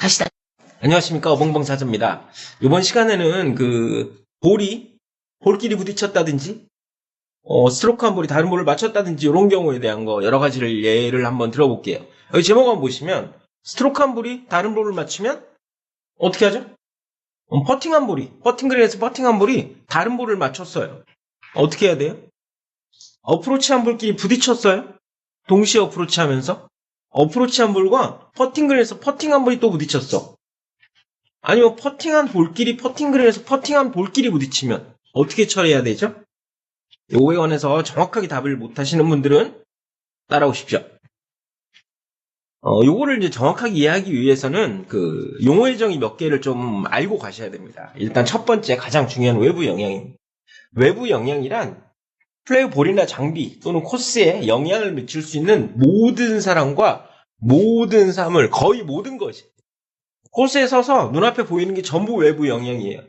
가시다. 안녕하십니까, 어벙벙사자입니다. 이번 시간에는 볼끼리 부딪혔다든지 스트로크 한 볼이 다른 볼을 맞췄다든지 이런 경우에 대한 거 여러 가지를 예를 한번 들어볼게요. 여기 제목 한번 보시면 스트로크 한 볼이 다른 볼을 맞추면 어떻게 하죠? 퍼팅그린에서 퍼팅 한 볼이 다른 볼을 맞췄어요. 어떻게 해야 돼요? 어프로치 한 볼끼리 부딪혔어요. 동시에 어프로치 하면서 어프로치 한 볼과 퍼팅그린에서 퍼팅 한 볼이 또 부딪혔어. 아니면 퍼팅한 볼끼리 퍼팅그린에서 퍼팅한 볼끼리 부딪히면 어떻게 처리해야 되죠? 요거에 관해서 정확하게 답을 못 하시는 분들은 따라오십시오. 요거를 이제 정확하게 이해하기 위해서는 용어의 정의 몇 개를 좀 알고 가셔야 됩니다. 일단 첫 번째 가장 중요한 외부 영향입니다. 외부 영향이란 플레이 볼이나 장비 또는 코스에 영향을 미칠 수 있는 모든 사람과 모든 사물, 거의 모든 것이 코스에 서서 눈앞에 보이는 게 전부 외부 영향이에요.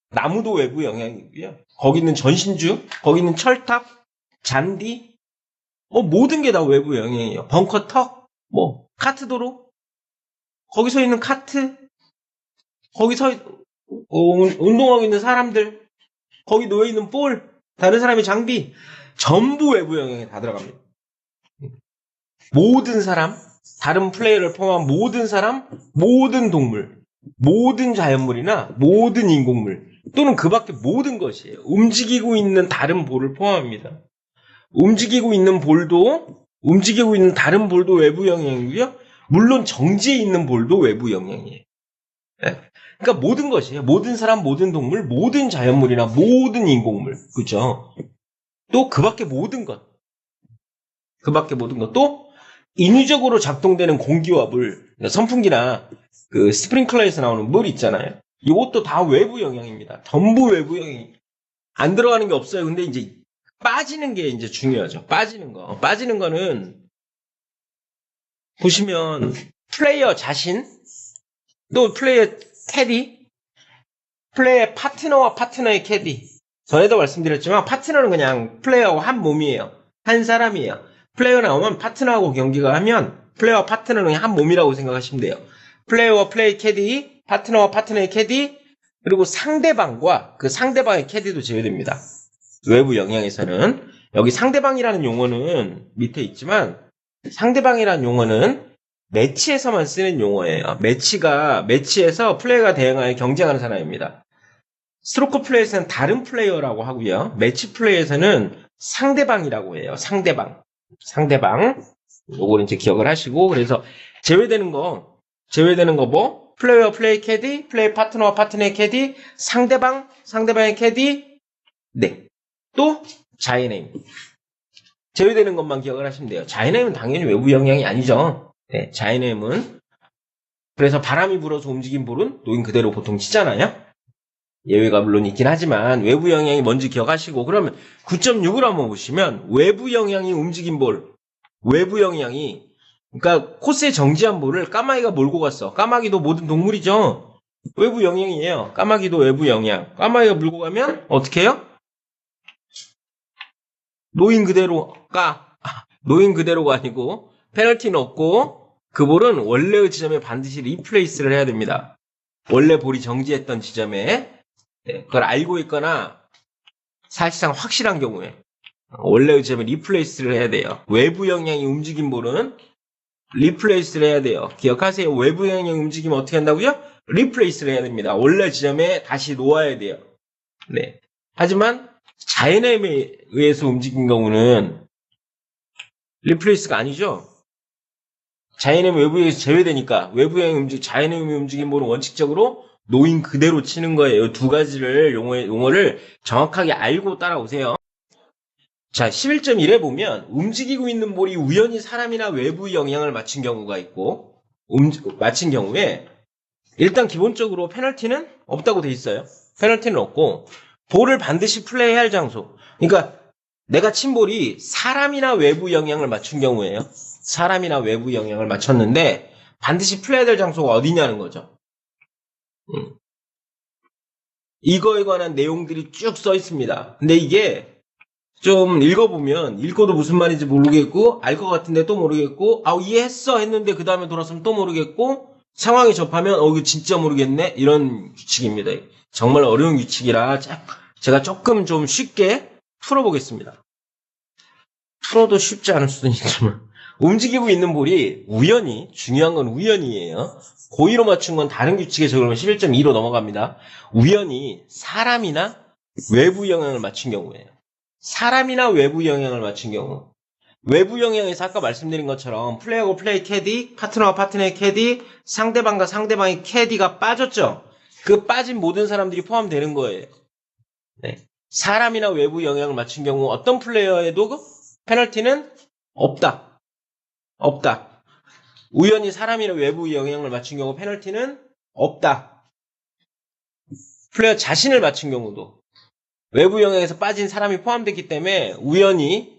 나무도 외부 영향이고요. 거기 있는 전신주, 거기 있는 철탑, 잔디, 모든 게 다 외부 영향이에요. 벙커 턱, 카트도로, 거기 서 있는 카트, 거기서 운동하고 있는 사람들, 거기 놓여 있는 볼, 다른 사람의 장비, 전부 외부 영향이 다 들어갑니다. 모든 사람, 다른 플레이어를 포함한 모든 사람, 모든 동물, 모든 자연물이나 모든 인공물 또는 그 밖에 모든 것이에요. 움직이고 있는 다른 볼을 포함합니다. 움직이고 있는 다른 볼도 외부 영향이고요. 물론 정지해 있는 볼도 외부 영향이에요. 네. 그러니까 모든 것이에요. 모든 사람, 모든 동물, 모든 자연물이나 모든 인공물. 그죠? 또 그 밖에 모든 것. 또 인위적으로 작동되는 공기와 물, 선풍기나 스프링클러에서 나오는 물 있잖아요. 이것도 다 외부 영향입니다. 전부 외부 영향이 안 들어가는 게 없어요. 근데 이제 빠지는 게 이제 중요하죠. 빠지는 거는 보시면 플레이어 자신, 또 플레이어 캐디, 플레이어 파트너와 파트너의 캐디. 전에도 말씀드렸지만 파트너는 그냥 플레이어와 한 몸이에요. 한 사람이에요. 플레이어 나오면 파트너하고 경기가 하면 플레이어와 파트너는 그냥 한 몸이라고 생각하시면 돼요. 플레이어와 플레이 캐디, 파트너와 파트너의 캐디, 그리고 상대방과 그 상대방의 캐디도 제외됩니다. 외부 영향에서는. 여기 상대방이라는 용어는 밑에 있지만 상대방이라는 용어는 매치에서만 쓰는 용어예요. 매치에서 플레이어가 대응하여 경쟁하는 사람입니다. 스트로크 플레이에서는 다른 플레이어라고 하고요. 매치 플레이에서는 상대방이라고 해요. 상대방. 요거는 이제 기억을 하시고, 그래서 제외되는 거 플레이어, 플레이 캐디, 플레이 파트너와 파트너의 캐디, 상대방의 캐디, 네. 또, 자이네임. 제외되는 것만 기억을 하시면 돼요. 자이네임은 당연히 외부 영향이 아니죠. 네, 자이네임은. 그래서 바람이 불어서 움직인 볼은 놓인 그대로 보통 치잖아요. 예외가 물론 있긴 하지만 외부 영향이 뭔지 기억하시고, 그러면 9.6을 한번 보시면 외부 영향이 움직인 볼, 그러니까 코스에 정지한 볼을 까마귀가 몰고 갔어. 까마귀도 모든 동물이죠. 외부 영향이에요. 까마귀도 외부 영향. 까마귀가 몰고 가면 어떻게 해요? 놓인 그대로가 아니고 페널티는 없고 그 볼은 원래의 지점에 반드시 리플레이스를 해야 됩니다. 원래 볼이 정지했던 지점에 그걸 알고 있거나 사실상 확실한 경우에 원래의 지점에 리플레이스를 해야 돼요. 외부 영향이 움직인 볼은 리플레이스를 해야 돼요. 기억하세요. 외부 영향이 움직이면 어떻게 한다고요? 리플레이스를 해야 됩니다. 원래 지점에 다시 놓아야 돼요. 네. 하지만 자이네임에 의해서 움직인 경우는 리플레이스가 아니죠. 자이네임 외부에서 제외되니까 외부 영향이 자이네임이 움직인 볼은 원칙적으로 놓인 그대로 치는 거예요. 두 가지를 용어를 정확하게 알고 따라오세요. 자, 11.1에 보면 움직이고 있는 볼이 우연히 사람이나 외부 영향을 맞힌 경우가 있고 맞힌 경우에 일단 기본적으로 페널티는 없다고 돼 있어요. 페널티는 없고 볼을 반드시 플레이해야 할 장소. 그러니까 내가 친 볼이 사람이나 외부 영향을 맞춘 경우에요. 사람이나 외부 영향을 맞췄는데 반드시 플레이해야 될 장소가 어디냐는 거죠. 이거에 관한 내용들이 쭉 써 있습니다. 근데 이게 좀 읽어도 무슨 말인지 모르겠고 알 것 같은데 또 모르겠고 이해했어 했는데 그 다음에 돌아서면 또 모르겠고 상황에 접하면 이거 진짜 모르겠네 이런 규칙입니다. 정말 어려운 규칙이라 제가 조금 좀 쉽게 풀어보겠습니다. 풀어도 쉽지 않을 수도 있지만 움직이고 있는 볼이 우연히 중요한 건 우연이에요. 고의로 맞춘 건 다른 규칙에 적용하면 11.2로 넘어갑니다. 우연히 사람이나 외부 영향을 맞춘 경우에요. 사람이나 외부 영향을 맞춘 경우. 외부 영향에서 아까 말씀드린 것처럼 플레이하고 플레이 캐디, 파트너와 파트너의 캐디, 상대방과 상대방의 캐디가 빠졌죠. 그 빠진 모든 사람들이 포함되는 거예요. 네. 사람이나 외부 영향을 맞춘 경우 어떤 플레이어에도 페널티는 없다. 없다. 우연히 사람이나 외부 영향을 맞춘 경우 페널티는 없다. 플레이어 자신을 맞춘 경우도 외부 영향에서 빠진 사람이 포함됐기 때문에 우연히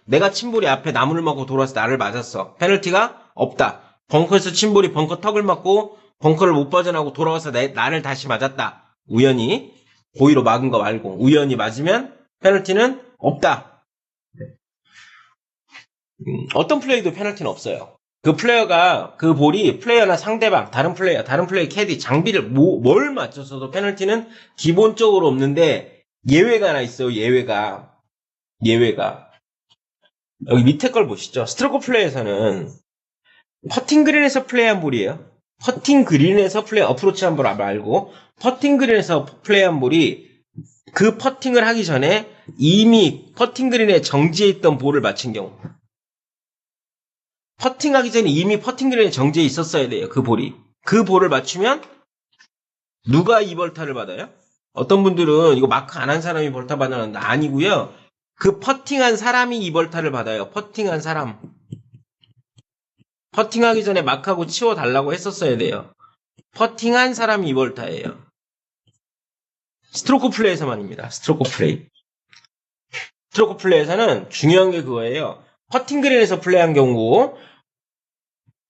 내가 침볼이 앞에 나무를 맞고 돌아와서 나를 맞았어. 페널티가 없다. 벙커에서 침볼이 벙커 턱을 맞고 벙커를 못 빠져나오고 돌아와서 나를 다시 맞았다. 우연히 고의로 막은 거 말고 우연히 맞으면 페널티는 없다. 어떤 플레이도 페널티는 없어요. 그 플레이어가 그 볼이 플레이어나 상대방 다른 플레이어 캐디 장비를 뭘 맞춰서도 페널티는 기본적으로 없는데 예외가 하나 있어요. 예외가 여기 밑에 걸 보시죠. 스트로크 플레이에서는 퍼팅 그린에서 플레이한 볼이에요. 퍼팅 그린에서 어프로치한 볼 말고 퍼팅 그린에서 플레이한 볼이 그 퍼팅을 하기 전에 이미 퍼팅 그린에 정지해 있던 볼을 맞힌 경우. 퍼팅하기 전에 이미 퍼팅 그린에 정지해 있었어야 돼요. 그 볼이. 그 볼을 맞추면 누가 이 벌타를 받아요? 어떤 분들은 이거 마크 안 한 사람이 벌타 받았는데 아니고요. 그 퍼팅한 사람이 이 벌타를 받아요. 퍼팅한 사람. 퍼팅하기 전에 마크하고 치워달라고 했었어야 돼요. 퍼팅한 사람이 이 벌타예요. 스트로크 플레이에서만입니다. 스트로크 플레이에서는 중요한 게 그거예요. 퍼팅 그린에서 플레이한 경우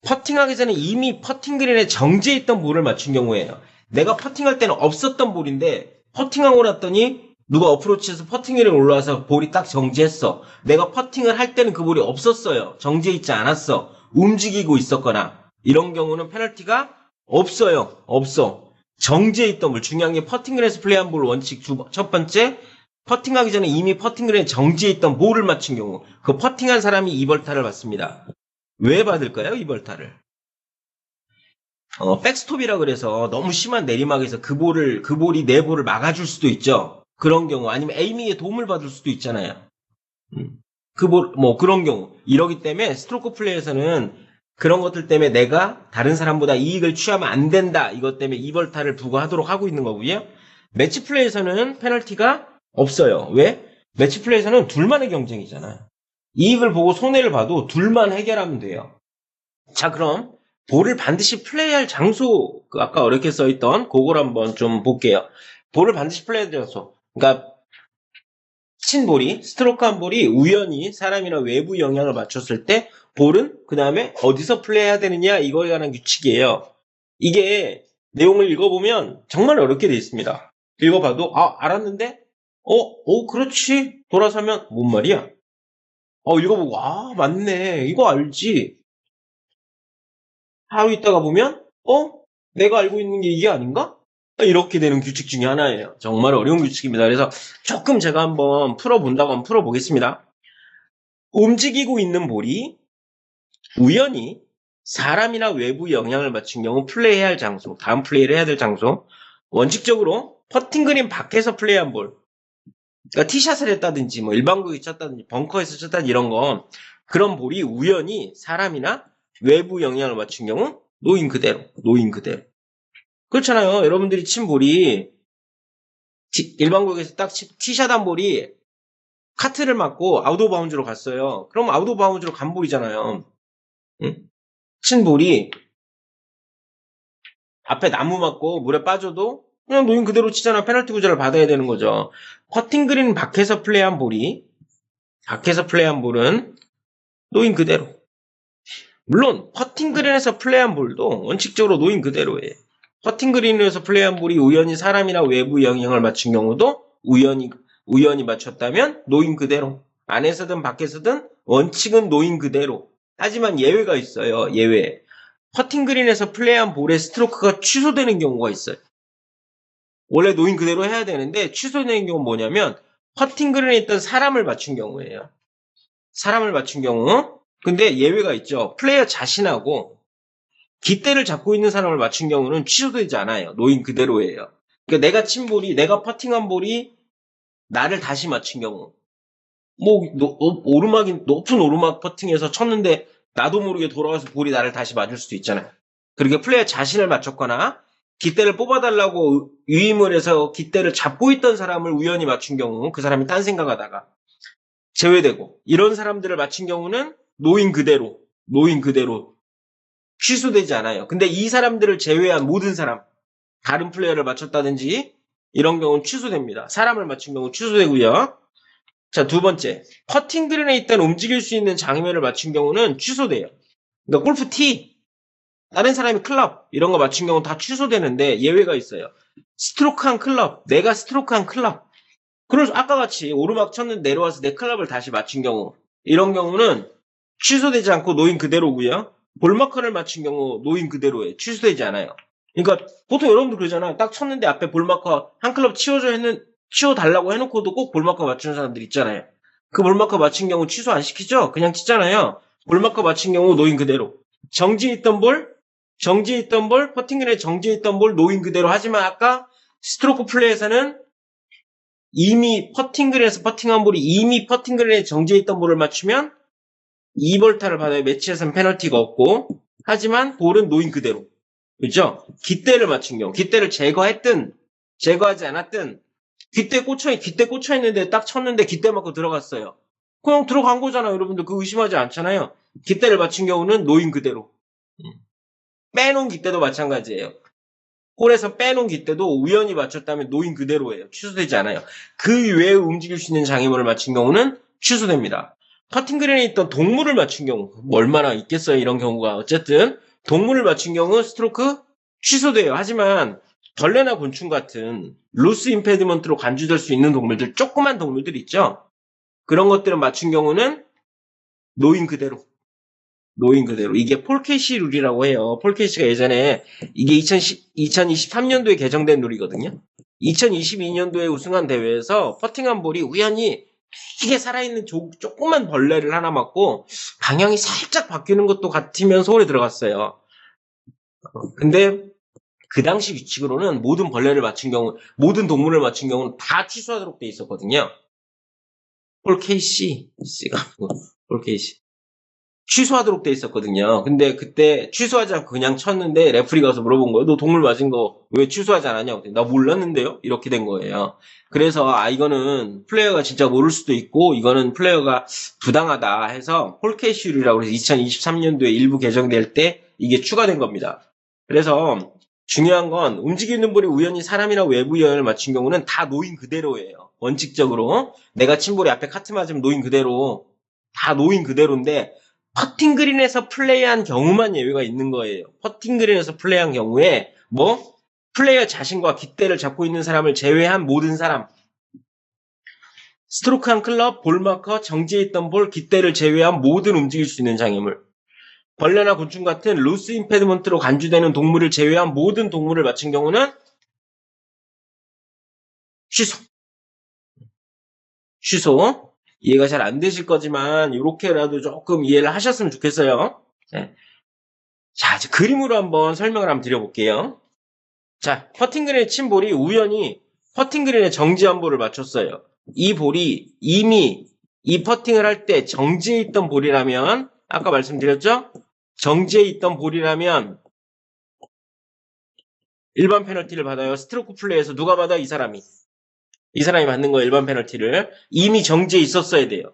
퍼팅하기 전에 이미 퍼팅 그린에 정지해 있던 볼을 맞춘 경우예요. 내가 퍼팅할 때는 없었던 볼인데 퍼팅하고 났더니 누가 어프로치해서 퍼팅 그린에 올라와서 볼이 딱 정지했어. 내가 퍼팅을 할 때는 그 볼이 없었어요. 정지해 있지 않았어. 움직이고 있었거나 이런 경우는 페널티가 없어요. 없어. 정지해 있던 볼. 중요한 게 퍼팅 그린에서 플레이한 볼 원칙 첫 번째 퍼팅하기 전에 이미 퍼팅 그린에 정지해 있던 볼을 맞춘 경우 그 퍼팅한 사람이 이 벌타를 받습니다. 왜 받을까요? 이 벌타를. 백스톱이라 그래서 너무 심한 내리막에서 그 볼이 내 볼을 막아줄 수도 있죠. 그런 경우 아니면 에이밍에 도움을 받을 수도 있잖아요. 그런 경우 이러기 때문에 스트로크 플레이에서는 그런 것들 때문에 내가 다른 사람보다 이익을 취하면 안 된다. 이것 때문에 이 벌타를 부과하도록 하고 있는 거고요. 매치 플레이에서는 페널티가 없어요. 왜? 매치 플레이에서는 둘만의 경쟁이잖아요. 이익을 보고 손해를 봐도 둘만 해결하면 돼요. 자, 그럼 볼을 반드시 플레이할 장소, 아까 어렵게 써있던 그걸 한번 좀 볼게요. 볼을 반드시 플레이할 장소. 그러니까 친 볼이, 스트로크한 볼이 우연히 사람이나 외부 영향을 맞췄을 때 볼은 그 다음에 어디서 플레이해야 되느냐 이거에 관한 규칙이에요. 이게 내용을 읽어보면 정말 어렵게 돼 있습니다. 읽어봐도 알았는데 그렇지. 돌아서면 뭔 말이야? 읽어보고 맞네. 이거 알지. 하루 있다가 보면 내가 알고 있는 게 이게 아닌가? 이렇게 되는 규칙 중에 하나예요. 정말 어려운 규칙입니다. 그래서 조금 제가 한번 풀어본다고 한번 풀어보겠습니다. 움직이고 있는 볼이 우연히 사람이나 외부 영향을 받친 경우 플레이해야 할 장소, 다음 플레이를 해야 될 장소. 원칙적으로 퍼팅 그린 밖에서 플레이한 볼. 그러니까 티샷을 했다든지 일반구에 쳤다든지 벙커에서 쳤다든지 이런 건 그런 볼이 우연히 사람이나 외부 영향을 맞춘 경우 노인 그대로. 그렇잖아요. 여러분들이 친 볼이 일반구에서 딱 티샷 한 볼이 카트를 맞고 아웃 오브 바운즈로 갔어요. 그럼 아웃 오브 바운즈로 간 볼이잖아요. 응? 친 볼이 앞에 나무 맞고 물에 빠져도 그냥 노인 그대로 치잖아. 페널티 구제를 받아야 되는 거죠. 퍼팅 그린 밖에서 플레이한 볼은 노인 그대로. 물론 퍼팅 그린에서 플레이한 볼도 원칙적으로 노인 그대로예요. 퍼팅 그린에서 플레이한 볼이 우연히 사람이나 외부 영향을 맞춘 경우도 우연히 맞췄다면 노인 그대로. 안에서든 밖에서든 원칙은 노인 그대로. 하지만 예외가 있어요. 예외. 퍼팅 그린에서 플레이한 볼의 스트로크가 취소되는 경우가 있어요. 원래 노인 그대로 해야 되는데 취소되는 경우는 뭐냐면 퍼팅 그린에 있던 사람을 맞춘 경우예요. 사람을 맞춘 경우. 근데 예외가 있죠. 플레이어 자신하고 깃대를 잡고 있는 사람을 맞춘 경우는 취소되지 않아요. 노인 그대로예요. 그러니까 내가 친 볼이, 내가 퍼팅한 볼이 나를 다시 맞춘 경우. 뭐 높은 오르막 퍼팅에서 쳤는데 나도 모르게 돌아와서 볼이 나를 다시 맞을 수도 있잖아요. 그러니까 플레이어 자신을 맞췄거나 깃대를 뽑아달라고 위임을 해서 깃대를 잡고 있던 사람을 우연히 맞춘 경우, 그 사람이 딴 생각하다가 제외되고, 이런 사람들을 맞춘 경우는 노인 그대로 취소되지 않아요. 근데 이 사람들을 제외한 모든 사람, 다른 플레이어를 맞췄다든지 이런 경우는 취소됩니다. 사람을 맞춘 경우 취소되고요. 자, 두 번째, 퍼팅 그린에 있던 움직일 수 있는 장면을 맞춘 경우는 취소돼요. 그러니까 골프 티, 다른 사람이 클럽 이런 거 맞춘 경우는 다 취소되는데 예외가 있어요. 스트로크한 클럽, 내가 스트로크한 클럽. 그래서 아까 같이 오르막 쳤는데 내려와서 내 클럽을 다시 맞춘 경우, 이런 경우는 취소되지 않고 노인 그대로고요. 볼마커를 맞춘 경우 노인 그대로에 취소되지 않아요. 그러니까 보통 여러분들 그러잖아요. 딱 쳤는데 앞에 볼마커 한 클럽 치워달라고 해놓고도 꼭 볼마커 맞추는 사람들 있잖아요. 그 볼마커 맞춘 경우 취소 안 시키죠? 그냥 치잖아요. 볼마커 맞춘 경우 노인 그대로. 정지해 있던 볼, 퍼팅그린에 정지해 있던 볼 노인 그대로. 하지만 아까 스트로크 플레이에서는 이미 퍼팅그린에서 퍼팅한 볼이 이미 퍼팅그린에 정지해 있던 볼을 맞추면 2벌타를 받아요. 매치에서는 페널티가 없고. 하지만 볼은 노인 그대로. 그죠? 깃대를 맞춘 경우. 깃대를 제거했든 제거하지 않았든 깃대 꽂혀 있는데 딱 쳤는데 깃대 맞고 들어갔어요. 그냥 들어간 거잖아요. 여러분들 그거 의심하지 않잖아요. 깃대를 맞춘 경우는 노인 그대로. 빼놓은 깃대도 마찬가지예요. 홀에서 빼놓은 깃대도 우연히 맞췄다면 노인 그대로예요. 취소되지 않아요. 그 외에 움직일 수 있는 장애물을 맞춘 경우는 취소됩니다. 퍼팅그린에 있던 동물을 맞춘 경우, 뭐 얼마나 있겠어요, 이런 경우가. 어쨌든 동물을 맞춘 경우 스트로크 취소돼요. 하지만 벌레나 곤충 같은 로스 임페디먼트로 간주될 수 있는 동물들, 조그만 동물들 있죠. 그런 것들을 맞춘 경우는 노인 그대로. 이게 폴케시 룰이라고 해요. 폴케시가 예전에 이게 2023년도에 개정된 룰이거든요. 2022년도에 우승한 대회에서 퍼팅한 볼이 우연히 되게 살아있는 조그만 벌레를 하나 맞고 방향이 살짝 바뀌는 것도 같으면서 홀에 들어갔어요. 근데 그 당시 규칙으로는 모든 벌레를 맞춘 경우, 모든 동물을 맞춘 경우는 다 취소하도록 돼 있었거든요. 폴케시가 폴케시. 취소하도록 돼 있었거든요. 근데 그때 취소하지 않고 그냥 쳤는데 레프리가 가서 물어본 거예요. 너 동물 맞은 거 왜 취소하지 않았냐고. 나 몰랐는데요? 이렇게 된 거예요. 그래서 이거는 플레이어가 진짜 모를 수도 있고 이거는 플레이어가 부당하다 해서 폴케시룰이라고 해서 2023년도에 일부 개정될 때 이게 추가된 겁니다. 그래서 중요한 건 움직이는 볼이 우연히 사람이나 외부 영향을 맞춘 경우는 다 노인 그대로예요. 원칙적으로 내가 친 볼이 앞에 카트 맞으면 노인 그대로, 다 노인 그대로인데 퍼팅 그린에서 플레이한 경우만 예외가 있는 거예요. 퍼팅 그린에서 플레이한 경우에 플레이어 자신과 깃대를 잡고 있는 사람을 제외한 모든 사람, 스트로크한 클럽, 볼마커, 정지해 있던 볼, 깃대를 제외한 모든 움직일 수 있는 장애물, 벌레나 곤충 같은 로스 임페드먼트로 간주되는 동물을 제외한 모든 동물을 맞춘 경우는 취소. 이해가 잘 안 되실 거지만 이렇게라도 조금 이해를 하셨으면 좋겠어요. 네. 자, 이제 그림으로 한번 설명을 한번 드려볼게요. 자, 퍼팅그린에 친 볼이 우연히 퍼팅그린에 정지한 볼을 맞췄어요. 이 볼이 이미 이 퍼팅을 할 때 정지해 있던 볼이라면, 아까 말씀드렸죠? 정지해 있던 볼이라면 일반 페널티를 받아요. 스트로크 플레이에서 누가 받아? 이 사람이 받는 거예요. 일반 페널티를. 이미 정지해 있었어야 돼요.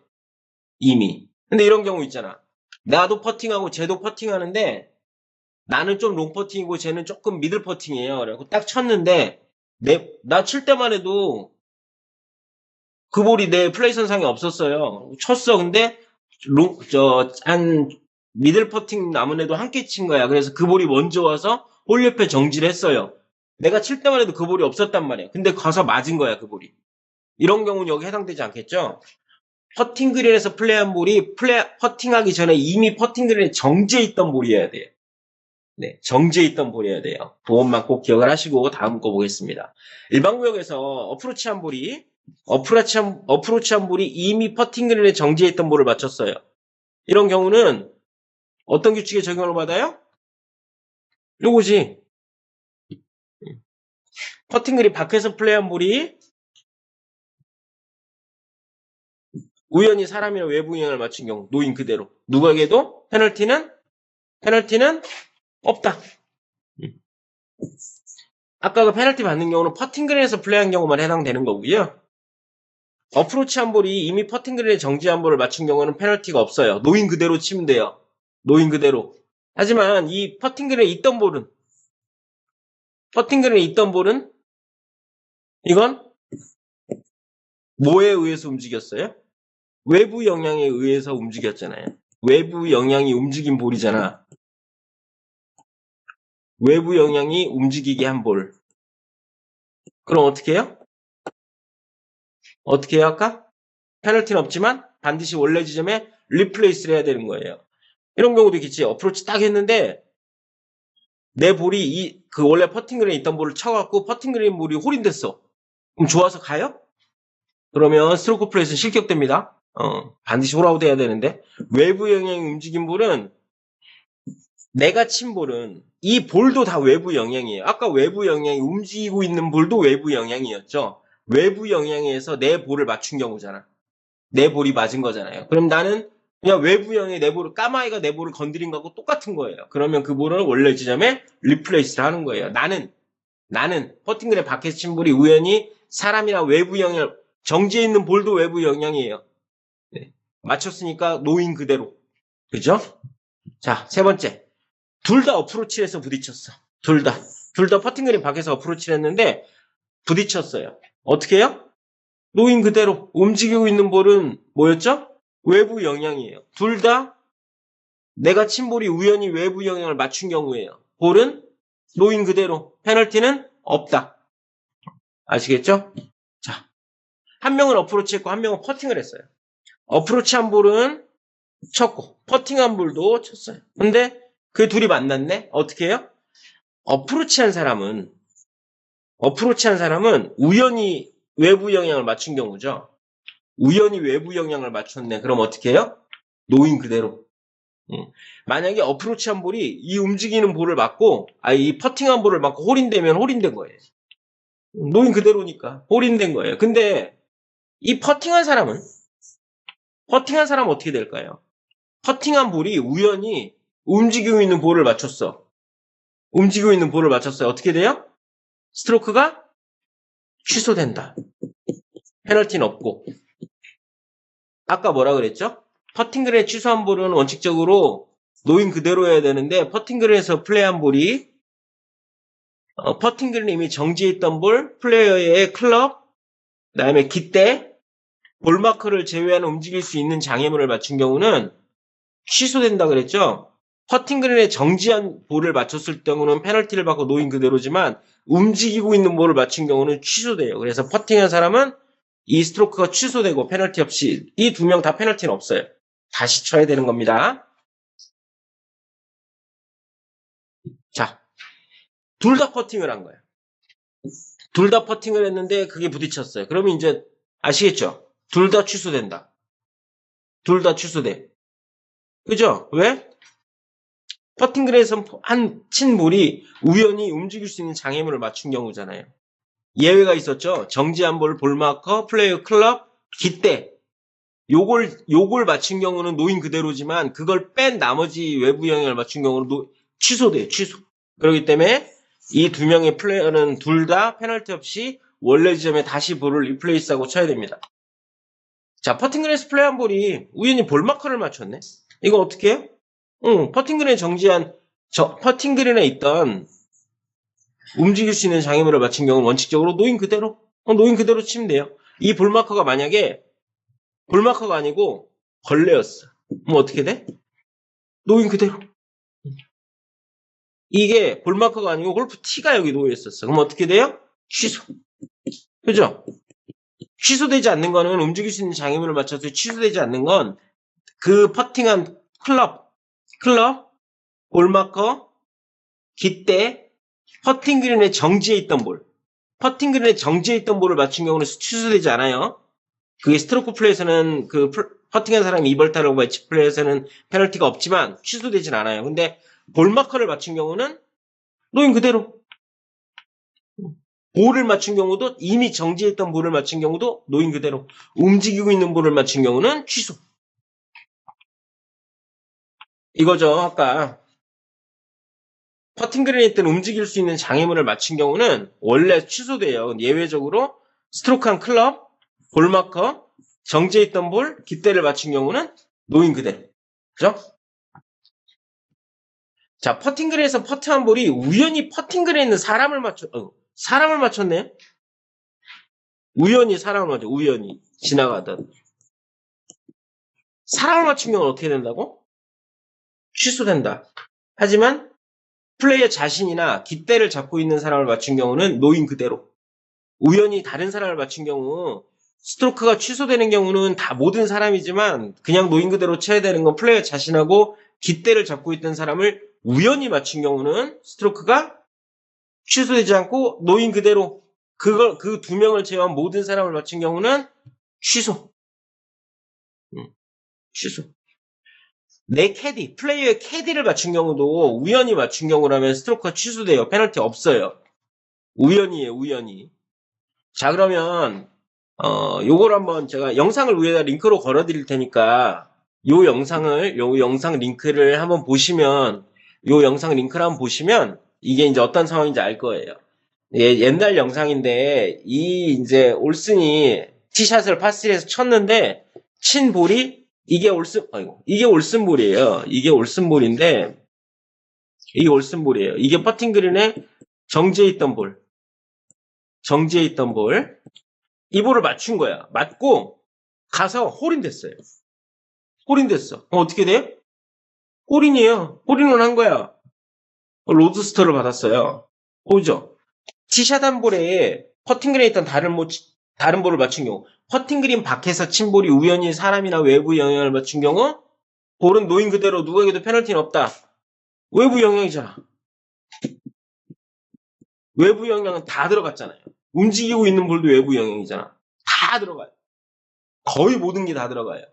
이미. 근데 이런 경우 있잖아. 나도 퍼팅하고 쟤도 퍼팅하는데 나는 좀 롱 퍼팅이고 쟤는 조금 미들 퍼팅이에요. 그래갖고 딱 쳤는데 나 칠 때만 해도 그 볼이 내 플레이 선상에 없었어요. 쳤어. 근데 한 미들 퍼팅 남은 애도 함께 친 거야. 그래서 그 볼이 먼저 와서 홀 옆에 정지를 했어요. 내가 칠 때만 해도 그 볼이 없었단 말이야. 근데 가서 맞은 거야, 그 볼이. 이런 경우는 여기 해당되지 않겠죠? 퍼팅 그린에서 플레이한 볼이 퍼팅하기 전에 이미 퍼팅 그린에 정지해 있던 볼이어야 돼요. 네, 정지해 있던 볼이어야 돼요. 그것만 꼭 기억을 하시고 다음 거 보겠습니다. 일반구역에서 어프로치한 볼이 이미 퍼팅그린에 정지해 있던 볼을 맞췄어요. 이런 경우는 어떤 규칙에 적용을 받아요? 요거지. 퍼팅그린 밖에서 플레이한 볼이 우연히 사람이나 외부 영향을 맞춘 경우 노인 그대로 누구에게도 페널티는 없다. 아까 그 페널티 받는 경우는 퍼팅그린에서 플레이한 경우만 해당되는 거고요. 어프로치한 볼이 이미 퍼팅그린에 정지한 볼을 맞춘 경우는 페널티가 없어요. 노인 그대로 치면 돼요. 노인 그대로. 하지만 이 퍼팅그린에 있던 볼은 이건 뭐에 의해서 움직였어요? 외부 영향에 의해서 움직였잖아요. 외부 영향이 움직인 볼이잖아. 외부 영향이 움직이게 한 볼. 그럼 어떻게 해요? 어떻게 해요, 아까? 페널티는 없지만 반드시 원래 지점에 리플레이스를 해야 되는 거예요. 이런 경우도 있겠지. 어프로치 딱 했는데 내 볼이 그 원래 퍼팅그린에 있던 볼을 쳐갖고 퍼팅그린 볼이 홀인됐어. 그럼 좋아서 가요? 그러면 스트로크 플레이스는 실격됩니다. 반드시 홀아웃 해야 되는데 외부 영향이 움직인 볼은 내가 친 볼은 이 볼도 다 외부 영향이에요. 아까 외부 영향이 움직이고 있는 볼도 외부 영향이었죠. 외부 영향에서 내 볼을 맞춘 경우잖아. 내 볼이 맞은 거잖아요. 그럼 나는 그냥 외부 영향이 내 볼을 까마귀가 내 볼을 건드린 거하고 똑같은 거예요. 그러면 그 볼을 원래 지점에 리플레이스를 하는 거예요. 나는 퍼팅그린 밖에서 친 볼이 우연히 사람이나 외부 영향 정지해 있는 볼도 외부 영향이에요. 네. 맞췄으니까 노인 그대로. 그죠? 자, 세 번째. 둘 다 어프로치를 해서 부딪혔어. 둘 다 퍼팅그린 밖에서 어프로치를 했는데 부딪혔어요. 어떻게 해요? 노인 그대로. 움직이고 있는 볼은 뭐였죠? 외부 영향이에요. 둘 다 내가 친 볼이 우연히 외부 영향을 맞춘 경우예요. 볼은 노인 그대로. 페널티는 없다. 아시겠죠? 자, 한 명은 어프로치 했고 한 명은 퍼팅을 했어요. 어프로치한 볼은 쳤고 퍼팅한 볼도 쳤어요. 근데 그 둘이 만났네? 어떻게 해요? 어프로치한 사람은 우연히 외부 영향을 맞춘 경우죠. 우연히 외부 영향을 맞췄네. 그럼 어떻게 해요? 노인 그대로. 만약에 어프로치한 볼이 이 움직이는 볼을 맞고, 이 퍼팅한 볼을 맞고 홀인되면 홀인된 거예요. 노인 그대로니까 홀인된 거예요. 근데 이 퍼팅한 사람은 어떻게 될까요? 퍼팅한 볼이 우연히 움직이고 있는 볼을 맞췄어. 어떻게 돼요? 스트로크가 취소된다. 페널티는 없고. 아까 뭐라 그랬죠? 퍼팅그린에 취소한 볼은 원칙적으로 노인 그대로 해야 되는데 퍼팅그린에서 플레이한 볼이 퍼팅그린에 이미 정지해 있던 볼, 플레이어의 클럽, 그다음에 깃대, 볼마커를 제외한 움직일 수 있는 장애물을 맞춘 경우는 취소된다 그랬죠? 퍼팅그린에 정지한 볼을 맞췄을 경우는 페널티를 받고 노인 그대로지만 움직이고 있는 볼을 맞춘 경우는 취소돼요. 그래서 퍼팅한 사람은 이 스트로크가 취소되고 페널티 없이 이 두 명 다 페널티는 없어요. 다시 쳐야 되는 겁니다. 자, 둘 다 퍼팅을 한 거예요. 둘 다 퍼팅을 했는데 그게 부딪혔어요. 그러면 이제 아시겠죠? 둘 다 취소된다. 둘 다 취소돼. 그죠? 왜? 퍼팅그린에서 친 볼이 우연히 움직일 수 있는 장애물을 맞춘 경우잖아요. 예외가 있었죠. 정지한 볼, 볼마커, 플레이어 클럽, 깃대. 요걸 맞춘 경우는 노인 그대로지만 그걸 뺀 나머지 외부 영향을 맞춘 경우는 취소돼요. 취소. 그렇기 때문에 이 두 명의 플레이어는 둘 다 페널티 없이 원래 지점에 다시 볼을 리플레이스하고 쳐야 됩니다. 자, 퍼팅그린에서 플레이한 볼이 우연히 볼마커를 맞췄네. 이거 어떻게 해요? 퍼팅그린에 퍼팅그린에 있던 움직일 수 있는 장애물을 맞춘 경우는 원칙적으로 노인 그대로 치면 돼요. 이 볼마커가 만약에 볼마커가 아니고 벌레였어. 그럼 어떻게 돼? 노인 그대로. 이게 볼마커가 아니고 골프 티가 여기 놓여 있었어. 그럼 어떻게 돼요? 취소. 그죠? 취소되지 않는 거는 움직일 수 있는 장애물을 맞춰서 취소되지 않는 건 그 퍼팅한 클럽, 볼마커, 깃대, 퍼팅 그린에 정지해 있던 볼. 퍼팅 그린에 정지해 있던 볼을 맞춘 경우는 취소되지 않아요. 그게 스트로크 플레이에서는 퍼팅한 사람이 2벌타라고 매치 플레이에서는 페널티가 없지만 취소되진 않아요. 근데 볼마커를 맞춘 경우는 노인 그대로. 볼을 맞춘 경우도 이미 정지했던 볼을 맞춘 경우도 노인 그대로. 움직이고 있는 볼을 맞춘 경우는 취소. 이거죠. 아까 퍼팅 그린에 있던 움직일 수 있는 장애물을 맞춘 경우는 원래 취소돼요. 예외적으로 스트로크한 클럽, 볼마커, 정지했던 볼, 깃대를 맞춘 경우는 노인 그대로. 그죠? 자, 퍼팅 그린에서 퍼트한 볼이 우연히 퍼팅 그린에 있는 사람을 맞췄네. 우연히 사람을 맞춰. 우연히 지나가던. 사람을 맞춘 경우는 어떻게 된다고? 취소된다. 하지만 플레이어 자신이나 깃대를 잡고 있는 사람을 맞춘 경우는 노인 그대로. 우연히 다른 사람을 맞춘 경우 스트로크가 취소되는 경우는 다 모든 사람이지만 그냥 노인 그대로 쳐야 되는 건 플레이어 자신하고 깃대를 잡고 있던 사람을 우연히 맞춘 경우는 스트로크가 취소되지 않고 노인 그대로. 그 두 명을 제외한 모든 사람을 맞춘 경우는 취소. 취소. 내 캐디, 플레이어의 캐디를 맞춘 경우도 우연히 맞춘 경우라면 스트로크가 취소돼요. 페널티 없어요. 우연이에요, 우연히. 자, 그러면 요걸 한번 제가 영상을 위에다 링크로 걸어드릴 테니까 요 영상 링크를 한번 보시면 요 영상 링크를 한번 보시면 이게 이제 어떤 상황인지 알 거예요. 예, 옛날 영상인데 이제 올슨이 티샷을 파3에서 쳤는데 친 볼이 이게 올슨볼이에요. 이게 올슨볼인데 이게 올슨볼이에요. 이게 퍼팅 그린에 정지해 있던 볼. 이 볼을 맞춘 거야. 맞고 가서 홀인 됐어요. 홀인 됐어. 어떻게 돼? 홀인이에요. 홀인을 한 거야. 로드스터를 받았어요. 보죠? 티샷 한 볼에 퍼팅 그린에 있던 다른 볼을 맞춘 경우, 퍼팅 그린 밖에서 친 볼이 우연히 사람이나 외부 영향을 맞춘 경우, 볼은 노인 그대로 누구에게도 페널티는 없다. 외부 영향이잖아. 외부 영향은 다 들어갔잖아요. 움직이고 있는 볼도 외부 영향이잖아. 다 들어가요. 거의 모든 게 다 들어가요.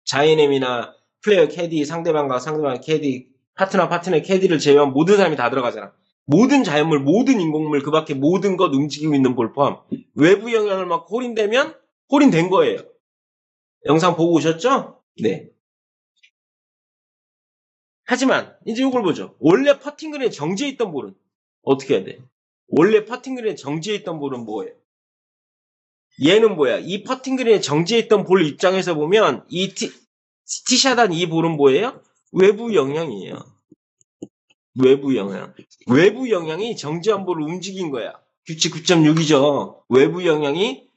자이넴이나 플레이어 캐디, 상대방 캐디, 파트너의 캐디를 제외한 모든 사람이 다 들어가잖아. 모든 자연물, 모든 인공물, 그 밖에 모든 것 움직이고 있는 볼 포함. 외부 영향을 막 홀인되면 홀인된 거예요. 영상 보고 오셨죠? 네. 하지만 이제 이걸 보죠. 원래 퍼팅 그린에 정지해 있던 볼은 어떻게 해야 돼? 원래 퍼팅 그린에 정지해 있던 볼은 뭐예요? 얘는 뭐야? 이 퍼팅 그린에 정지해 있던 볼 입장에서 보면 이 티샷한 이 볼은 뭐예요? 외부 영향이에요. 외부 영향. 외부 영향이 정지한 볼을 움직인 거야. 규칙 9.6이죠. 외부 영향이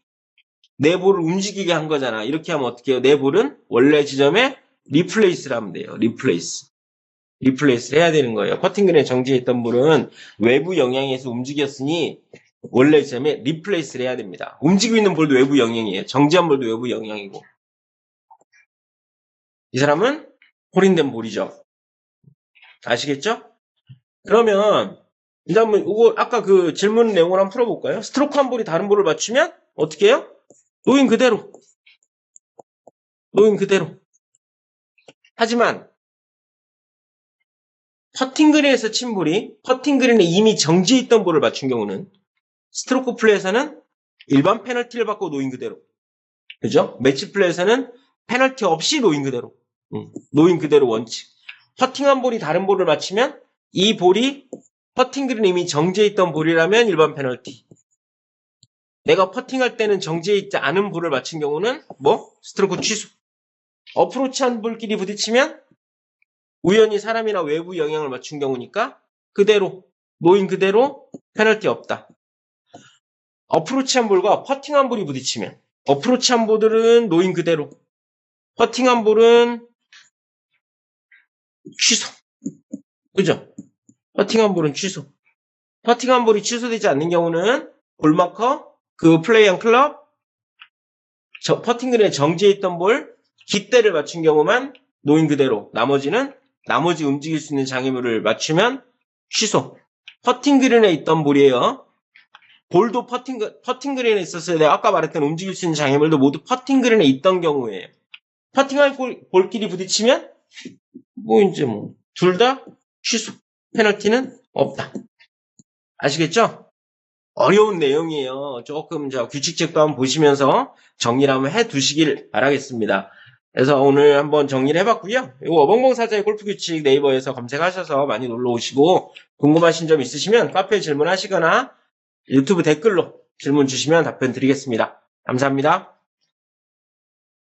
내 볼을 움직이게 한 거잖아. 이렇게 하면 어떻게 해요? 내 볼은 원래 지점에 리플레이스를 하면 돼요. 리플레이스를 해야 되는 거예요. 퍼팅 그린에 정지해 있던 볼은 외부 영향에서 움직였으니 원래 지점에 리플레이스를 해야 됩니다. 움직이고 있는 볼도 외부 영향이에요. 정지한 볼도 외부 영향이고. 이 사람은 홀인된 볼이죠. 아시겠죠? 그러면 이제 한번 이거 아까 그 질문 내용을 한번 풀어볼까요? 스트로크 한 볼이 다른 볼을 맞추면 어떻게 해요? 노인 그대로. 하지만 퍼팅 그린에서 친 볼이 퍼팅 그린에 이미 정지해 있던 볼을 맞춘 경우는 스트로크 플레이에서는 일반 페널티를 받고 노인 그대로. 그죠? 매치 플레이에서는 페널티 없이 노인 그대로. 노인 그대로 원칙. 퍼팅한 볼이 다른 볼을 맞추면 이 볼이 퍼팅 그린에 이미 정지해 있던 볼이라면 일반 페널티. 내가 퍼팅할 때는 정지해 있지 않은 볼을 맞춘 경우는 스트로크 취소. 어프로치한 볼끼리 부딪히면 우연히 사람이나 외부 영향을 맞춘 경우니까 그대로 노인 그대로 페널티 없다. 어프로치한 볼과 퍼팅한 볼이 부딪히면 어프로치한 볼들은 노인 그대로, 퍼팅한 볼은 취소. 그죠? 퍼팅한 볼은 취소. 퍼팅한 볼이 취소되지 않는 경우는 볼마커, 그 플레이한 클럽, 퍼팅 그린에 정지해 있던 볼, 깃대를 맞춘 경우만 노인 그대로. 나머지 움직일 수 있는 장애물을 맞추면 취소. 퍼팅 그린에 있던 볼이에요. 볼도 퍼팅 그린에 있었어요. 내가 아까 말했던 움직일 수 있는 장애물도 모두 퍼팅 그린에 있던 경우에요. 퍼팅할 볼끼리 부딪히면 둘 다 취소, 페널티는 없다. 아시겠죠? 어려운 내용이에요. 조금 규칙책도 한번 보시면서 정리를 한번 해 두시길 바라겠습니다. 그래서 오늘 한번 정리를 해봤고요. 이거 어벙벙 사자의 골프 규칙 네이버에서 검색하셔서 많이 놀러 오시고 궁금하신 점 있으시면 카페에 질문하시거나 유튜브 댓글로 질문 주시면 답변 드리겠습니다. 감사합니다.